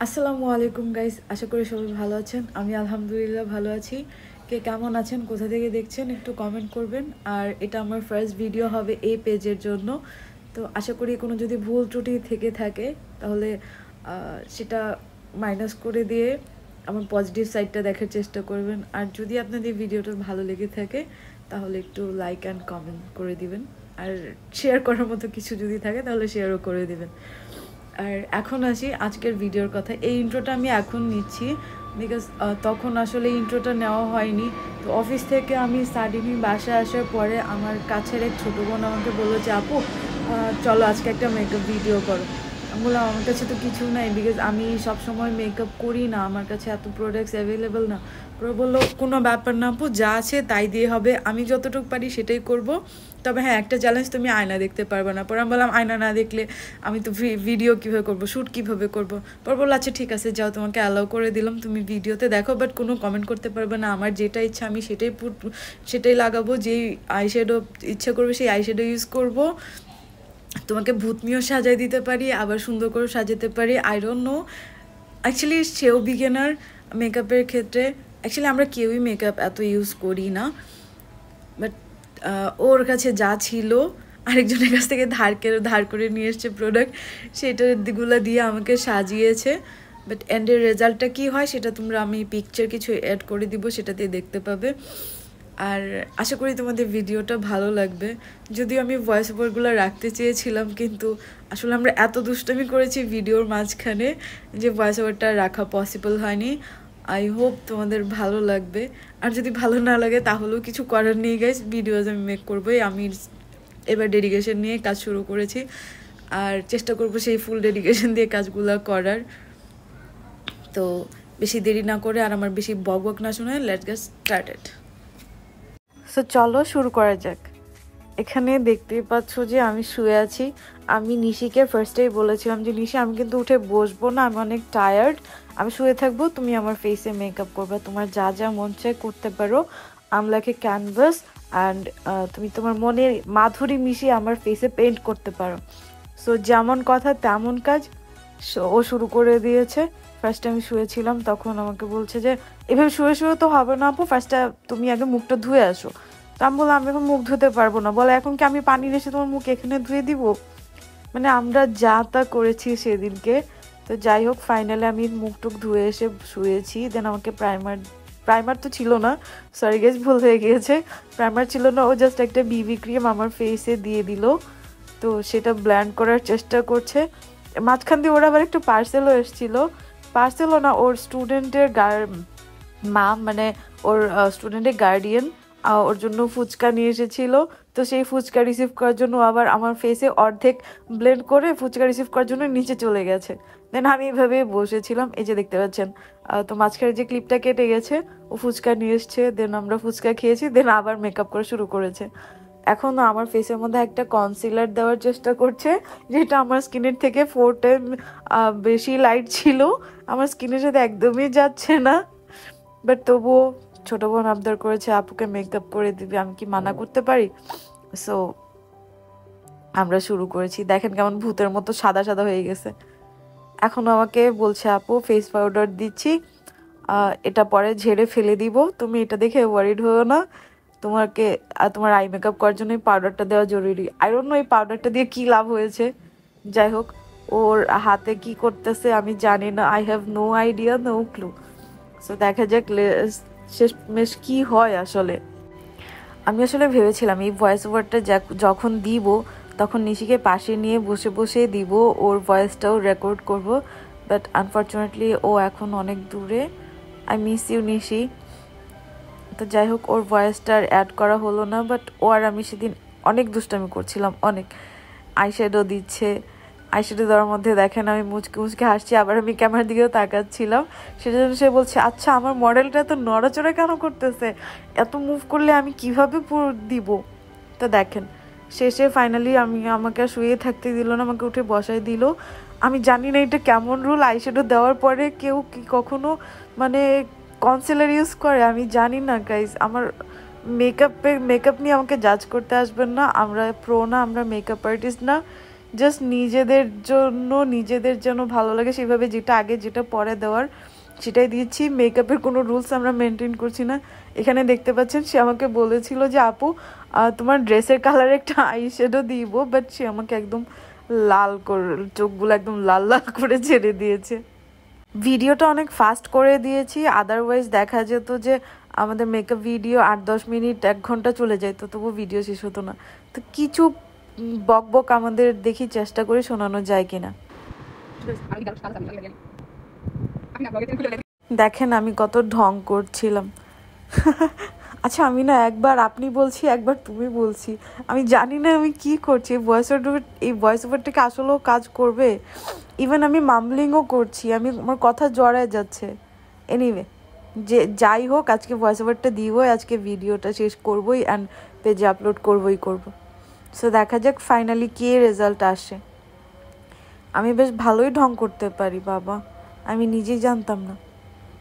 আসসালামু আলাইকুম গাইস, আশা করি সবাই ভালো আছেন। আমি আলহামদুলিল্লাহ ভালো আছি। কে কেমন আছেন, কোথা থেকে দেখছেন একটু কমেন্ট করবেন। আর এটা আমার ফার্স্ট ভিডিও হবে এই পেজের জন্য, তো আশা করি কোনো যদি ভুল ত্রুটি থেকে থাকে তাহলে সেটা মাইনাস করে দিয়ে আমার পজিটিভ সাইডটা দেখার চেষ্টা করবেন। আর যদি আপনাদের ভিডিওটা ভালো লেগে থাকে তাহলে একটু লাইক অ্যান্ড কমেন্ট করে দিবেন। আর শেয়ার করার মতো কিছু যদি থাকে তাহলে শেয়ারও করে দিবেন। আর এখন আসি আজকের ভিডিওর কথা। এই ইন্ট্রোটা আমি এখন নিচ্ছি বিকজ তখন আসলে ইন্ট্রোটা নেওয়া হয়নি। তো অফিস থেকে আমি সাডেনলি বাসায় আসার পরে আমার কাছের এক ছোটো বোন আমাকে বললো যে আপু চলো আজকে একটা মেকআপ ভিডিও করো। আমি বললাম আমার কাছে তো কিছু নাই, বিকজ আমি সবসময় মেকআপ করি না, আমার কাছে এত প্রোডাক্টস অ্যাভেলেবেল না। পরে বললো কোনো ব্যাপার না আপু, যা আছে তাই দিয়ে হবে, আমি যতটুকু পারি সেটাই করব। তবে হ্যাঁ, একটা চ্যালেঞ্জ, তুমি আয়না দেখতে পারবে না। পরে আমি বললাম আয়না না দেখলে আমি তো ভিডিও কীভাবে করবো, শ্যুট কীভাবে করবো। পরে বললো আচ্ছা ঠিক আছে যাও, তোমাকে অ্যালাউ করে দিলাম, তুমি ভিডিওতে দেখো, বাট কোনো কমেন্ট করতে পারবে না। আমার যেটা ইচ্ছা আমি সেটাই লাগাবো, যেই আইশ্যাডো ইচ্ছা করবে সেই আইশ্যাডো ইউজ করব। তোমাকে ভূতনিও সাজাই দিতে পারি, আবার সুন্দর করে সাজাতে পারি। আই ডোন্ট নো, অ্যাকচুয়ালি সেও বিগিনার মেকআপের ক্ষেত্রে। অ্যাকচুয়ালি আমরা কেউই মেকআপ এত ইউজ করি না, বাট ওর কাছে যা ছিল আরেকজনের কাছ থেকে ধার করে নিয়ে এসছে প্রোডাক্ট, সেটাগুলো দিয়ে আমাকে সাজিয়েছে। বাট এন্ডের রেজাল্টটা কী হয় সেটা তোমরা, আমি পিকচার কিছু অ্যাড করে দিব, সেটা দিয়ে দেখতে পাবে। আর আশা করি তোমাদের ভিডিওটা ভালো লাগবে। যদিও আমি ভয়েস ওভারগুলো রাখতে চেয়েছিলাম, কিন্তু আসলে আমরা এত দুষ্টামি করেছি ভিডিওর মাঝখানে যে ভয়েস ওভারটা রাখা পসিবল হয়নি। আই হোপ তোমাদের ভালো লাগবে। আর যদি ভালো না লাগে তাহলেও কিছু করার নেই গাইস, ভিডিওজ আমি মেক করবোই। আমি এবার ডেডিকেশন নিয়ে কাজ শুরু করেছি, আর চেষ্টা করবো সেই ফুল ডেডিকেশন দিয়ে কাজগুলো করার। তো বেশি দেরি না করে আর আমার বেশি বক না শুনে লেটস গেট স্টার্টেড। সো চলো শুরু করা যাক। এখানে দেখতেই পাচ্ছ যে আমি শুয়ে আছি। আমি নিশিকে ফার্স্টেই বলেছিলাম যে নিশি আমি কিন্তু উঠে বসবো না, আমি অনেক টায়ার্ড, আমি শুয়ে থাকবো, তুমি আমার ফেসে মেকআপ করবে, তোমার যা যা মন চায় করতে পারো, আম লাইক এ ক্যানভাস অ্যান্ড তুমি তোমার মনের মাধুরী মিশিয়ে আমার ফেসে পেইন্ট করতে পারো। সো যেমন কথা তেমন কাজ, ও শুরু করে দিয়েছে। ফার্স্টে আমি শুয়েছিলাম, তখন আমাকে বলছে যে এভাবে শুয়ে শুয়ে তো হবে না আপু, ফার্স্টে তুমি আগে মুখটা ধুয়ে আসো। তো আমি বললাম আমি এখন মুখ ধুতে পারবো না। বলে এখন কি আমি পানি এসে তোমার মুখ এখানে ধুয়ে দিব? মানে আমরা যা তা করেছি সেদিনকে। তো যাই হোক, ফাইনালি আমি মুখ টুক ধুয়ে এসে শুয়েছি। দেন আমাকে প্রাইমার তো ছিল না, সরি গেস ভুল হয়ে গিয়েছে, প্রাইমার ছিল না, ও জাস্ট একটা বিবি ক্রিম আমার ফেসে দিয়ে দিল। তো সেটা ব্ল্যান্ড করার চেষ্টা করছে। মাঝখান দিয়ে ওর আবার একটা পার্সেলও এসেছিলো, পার্সেলও না, ওর স্টুডেন্টের মা, মানে ওর স্টুডেন্টের গার্ডিয়ান ওর জন্য ফুচকা নিয়ে এসেছিল। তো সেই ফুচকা রিসিভ করার জন্য আবার আমার ফেসে অর্ধেক ব্লেন্ড করে ফুচকা রিসিভ করার জন্য নিচে চলে গেছে। দেন আমি এইভাবে বসেছিলাম, এই যে দেখতে পাচ্ছেন। তো মাঝখানে যে ক্লিপটা কেটে গেছে, ও ফুচকা নিয়ে এসছে, দেন আমরা ফুচকা খেয়েছি, দেন আবার মেকআপ করা শুরু করেছে। এখন আমার ফেসের মধ্যে একটা কনসিলার দেওয়ার চেষ্টা করছে, যেটা আমার স্কিনের থেকে 4 টাইম বেশি লাইট ছিল, আমার স্কিনের সাথে একদমই যাচ্ছে না। বাট তবুও ছোটো বোন আবদার করেছে আপুকে মেকআপ করে দিবি, আমি কি মানা করতে পারি? সো আমরা শুরু করেছি। দেখেন কেমন ভূতের মতো সাদা সাদা হয়ে গেছে। এখন আমাকে বলছে আপু ফেস পাউডার দিচ্ছি, এটা পরে ঝেড়ে ফেলে দিব, তুমি এটা দেখে ওয়ারিড হও না, তোমার আই মেকআপ করার জন্য এই পাউডারটা দেওয়া জরুরি। আই ডোন্ট নো এই পাউডারটা দিয়ে কী লাভ হয়েছে। যাই হোক, ওর হাতে কি করতেছে আমি জানি না, I have no idea, no clue. So দেখা যাক শেষমেশ কি হয়। আসলে আমি ভেবেছিলাম এই ভয়েস ওভারটা যখন দিব তখন নিশিকে পাশে নিয়ে বসে বসে দিব, ওর ভয়েসটাও রেকর্ড করব। বাট আনফর্চুনেটলি ও এখন অনেক দূরে। আই মিস ইউ নিশি। তো যাই হোক, ওর ভয়েসটার অ্যাড করা হলো না। বাট ও আর আমি সেদিন অনেক দুষ্টামি করছিলাম, অনেক। আইশ্যাডো দিচ্ছে, আইশ্যাডো দেওয়ার মধ্যে দেখেন আমি মুচকে মুচকে হাসছি, আবার আমি ক্যামেরার দিকেও তাকাচ্ছিলাম। সেজন্য সে বলছে আচ্ছা আমার মডেলটা এত নড়াচড়া কেন করতেছে, এত মুভ করলে আমি কিভাবে দিব? তো দেখেন শেষে ফাইনালি আমাকে শুয়ে থাকতে দিল না, আমাকে উঠে বসায় দিল। আমি জানি না এটা কেমন রুল, আইশ্যাডো দেওয়ার পরে কেউ কি কখনো মানে কনসিলার ইউজ করে, আমি জানি না গাইজ। আমার মেকআপ নিয়ে আমাকে জাজ করতে আসবেন না, আমরা প্রো না, আমরা মেকআপ আর্টিস্ট না। জাস্ট নিজেদের জন্য ভালো লাগে সেভাবে, যেটা আগে যেটা পরে দেওয়ার সেটাই দিচ্ছি। মেকআপের কোনো রুলস আমরা মেনটেন করছি না। এখানে দেখতে পাচ্ছেন সে আমাকে বলেছিল যে আপু তোমার ড্রেসের কালারে একটা আই শ্যাডো দিব, বাট সে আমাকে একদম লাল করে, চোখগুলো একদম লাল লাল করে ছেড়ে দিয়েছে। ভিডিওটা অনেক ফাস্ট করে দিয়েছি, আদারওয়াইজ দেখা যেত যে আমাদের মেকআপ ভিডিও 8-10 মিনিট 1 ঘন্টা চলে যেত, তবু ভিডিও শেষ হতো না। তো কিছু বক বক আমাদের দেখি চেষ্টা করে শোনানো যায় কিনা। দেখেন আমি কত ঢং করছিলাম। আচ্ছা আমি না একবার আপনি বলছি, একবার তুমি বলছি, আমি জানি না আমি কি করছি। এই ভয়েস ওভারটাকে আসলেও কাজ করবে? ইভেন আমি মামলিংও করছি, আমার কথা জড়ায় যাচ্ছে। এনিওয়ে, যে যাই হোক, আজকে ভয়েস ওভারটা দিবই, আজকে ভিডিওটা শেষ করবই অ্যান্ড পেজে আপলোড করবই। সো দেখা যাক ফাইনালি কী রেজাল্ট আসে। আমি বেশ ভালোই ঢং করতে পারি বাবা, আমি নিজেই জানতাম না।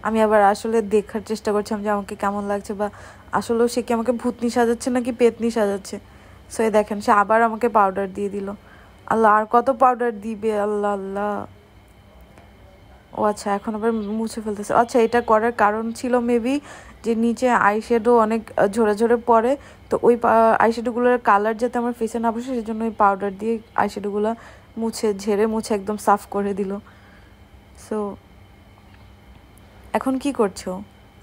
আমি আবার আসলে দেখার চেষ্টা করছিলাম যে আমাকে কেমন লাগছে, বা আসলেও সে কি আমাকে ভূতনি সাজাচ্ছে নাকি পেতনি সাজাচ্ছে। সো এই দেখেন সে আবার আমাকে পাউডার দিয়ে দিল। আল্লাহ, আর কত পাউডার দিবে, আল্লাহ আল্লাহ। ও আচ্ছা, এখন আবার মুছে ফেলতেছে। আচ্ছা, এটা করার কারণ ছিল মেবি যে নিচে আইশ্যাডো অনেক ঝরে ঝরে পড়ে, তো ওই আইশ্যাডোগুলোর কালার যাতে আমার ফেসে না বসে, সেজন্য ওই পাউডার দিয়ে আইশ্যাডোগুলো ঝেড়ে মুছে একদম সাফ করে দিল। সো এখন কি করছো?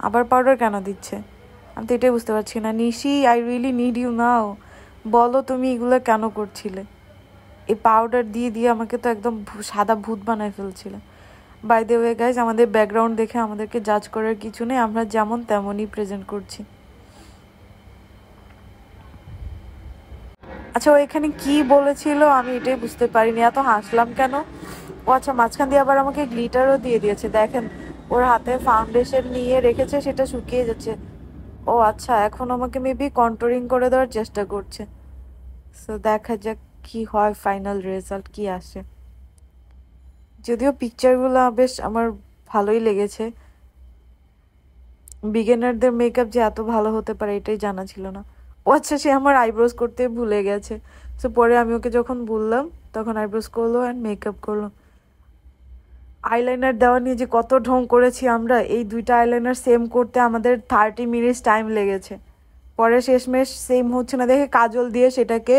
আবার পাউডার কেন দিচ্ছে? আমি তো এটাই বুঝতে পারছি না। নিশি, আই রিয়েলি নিড ইউ নাও। বলো তুমি এগুলো কেন করছিলে? এই পাউডার দিয়ে দিয়ে আমাকে তো একদম সাদা ভূত বানায় ফেলছিলে। বাই দ্য ওয়ে গাইজ, আমাদের ব্যাকগ্রাউন্ড দেখে আমাদেরকে জাজ করার কিছু নেই, আমরা যেমন তেমনই প্রেজেন্ট করছি। আচ্ছা, ও এখানে কি বলেছিল আমি এটাই বুঝতে পারিনি, এত হাসলাম কেন? ও আচ্ছা, মাঝখান দিয়ে আবার আমাকে গ্লিটারও দিয়ে দিয়েছে। দেখেন ওর হাতে ফাউন্ডেশন নিয়ে রেখেছে, সেটা শুকিয়ে যাচ্ছে। ও আচ্ছা, এখন আমাকে মেবি কন্ট্রোলিং করে দেওয়ার চেষ্টা করছে। সো দেখা যাক কি হয়, ফাইনাল রেজাল্ট কি আসে। যদিও পিকচারগুলো বেশ আমার ভালোই লেগেছে। বিগিনারদের মেকআপ যে এত ভালো হতে পারে এটাই জানা ছিল না। ও আচ্ছা, সে আমার আইব্রোজ করতে ভুলে গেছে। সো পরে আমি ওকে যখন বললাম তখন আইব্রোজ করলো অ্যান্ড মেকআপ করলো। আইলাইনার দেওয়া নিয়ে যে কত ঢং করেছি আমরা, এই 2টা আইলাইনার সেম করতে আমাদের 30 মিনিটস টাইম লেগেছে। পরে শেষমেশ সেম হচ্ছে না দেখে কাজল দিয়ে সেটাকে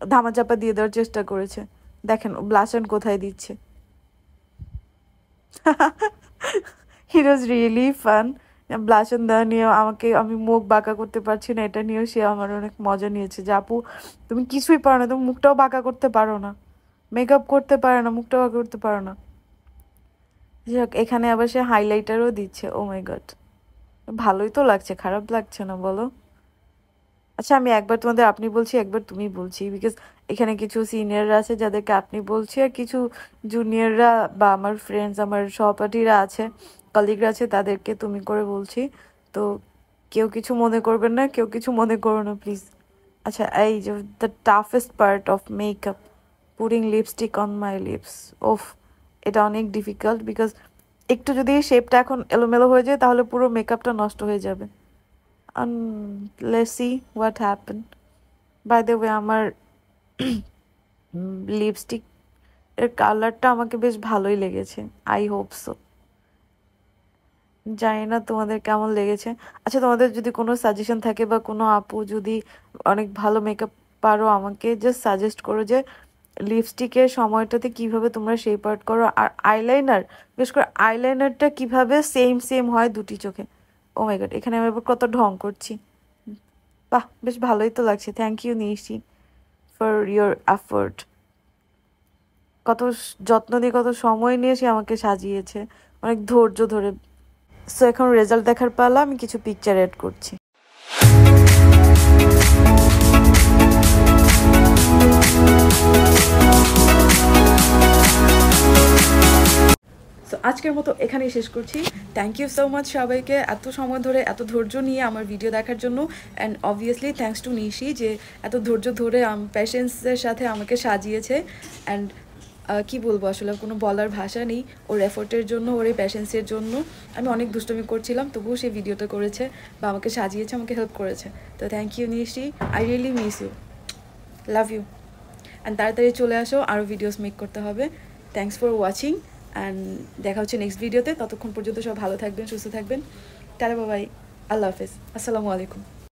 ধামাচাপা দিয়ে দেওয়ার চেষ্টা করেছে। দেখেন ব্লাশন কোথায় দিচ্ছে। ইট ওয়াজ রিয়েলি ফান। ব্লাশন দেওয়া নিয়ে আমি মুখ বাঁকা করতে পারছি না, এটা নিয়েও সে আমার অনেক মজা নিয়েছে যে আপু তুমি কিছুই পারো না, তুমি মুখটাও বাঁকা করতে পারো না, মেকআপ করতে পারো না, মুখটাও বাঁকা করতে পারো না। যাক, এখানে আবার সে হাইলাইটারও দিচ্ছে। ও মাই গড, ভালোই তো লাগছে, খারাপ লাগছে না বলো? আচ্ছা, আমি একবার তোমাদের আপনি বলছি, একবার তুমি বলছি, বিকজ এখানে কিছু সিনিয়ররা আছে যাদেরকে আপনি বলছি, আর কিছু জুনিয়ররা বা আমার ফ্রেন্ডস, আমার সহপাঠীরা আছে, কলিগরা আছে, তাদেরকে তুমি করে বলছি। তো কেউ কিছু মনে করবেন না, কেউ কিছু মনে করো না প্লিজ। আচ্ছা, এই যে the toughest part of makeup, putting lipstick on my lips. ওফ, এটা অনেক ডিফিকাল্ট, বিকজ একটু যদি শেপটা এখন এলোমেলো হয়ে যায় তাহলে পুরো মেকআপটা নষ্ট হয়ে যাবে। Let's see what happened. By the way, আমার লিপস্টিক এর কালারটা আমাকে বেশ ভালোই লেগেছে। I hope so. জানি না তোমাদের কেমন লেগেছে। আচ্ছা, তোমাদের যদি কোনো সাজেশন থাকে বা কোনো আপু যদি অনেক ভালো মেকআপ পারো, আমাকে জাস্ট সাজেস্ট করো যে লিপস্টিকের সময়টাতে কিভাবে তোমরা শেপ আউট করো, আর আইলাইনার, বিশেষ করে আইলাইনারটা কিভাবে সেম হয় দুটি চোখে। ও মাই গড, এখানে আমি আবার কত ঢং করছি। বাহ, বেশ ভালোই তো লাগছে। Thank you Nishi for your effort. কত যত্ন দিয়ে, কত সময় নিয়ে সে আমাকে সাজিয়েছে, অনেক ধৈর্য ধরে। সো এখন রেজাল্ট দেখার পালা, আমি কিছু পিকচার অ্যাড করছি। সো আজকের মতো এখানেই শেষ করছি। থ্যাংক ইউ সো মাচ সবাইকে এত সময় ধরে এত ধৈর্য নিয়ে আমার ভিডিও দেখার জন্য, অ্যান্ড অবভিয়াসলি থ্যাংকস টু নিশি যে এত ধৈর্য ধরে প্যাশেন্সের সাথে আমাকে সাজিয়েছে। অ্যান্ড কি বলবো, আসলে কোনো বলার ভাষা নেই ওর এফোর্টের জন্য, ওর এই প্যাশেন্সের জন্য। আমি অনেক দুষ্টমি করছিলাম, তবুও সে ভিডিওটা করেছে বা আমাকে সাজিয়েছে, আমাকে হেল্প করেছে। তো thank you Nishi, I really miss you, love you. And তাড়াতাড়ি চলে আসো, আরও ভিডিওস মেক করতে হবে। থ্যাংকস ফর ওয়াচিং অ্যান্ড দেখা হচ্ছে নেক্সট ভিডিওতে। ততক্ষণ পর্যন্ত সব ভালো থাকবেন, সুস্থ থাকবেন। টাটা বাবাই, আল্লাহ হাফেজ, আসসালামু আলাইকুম।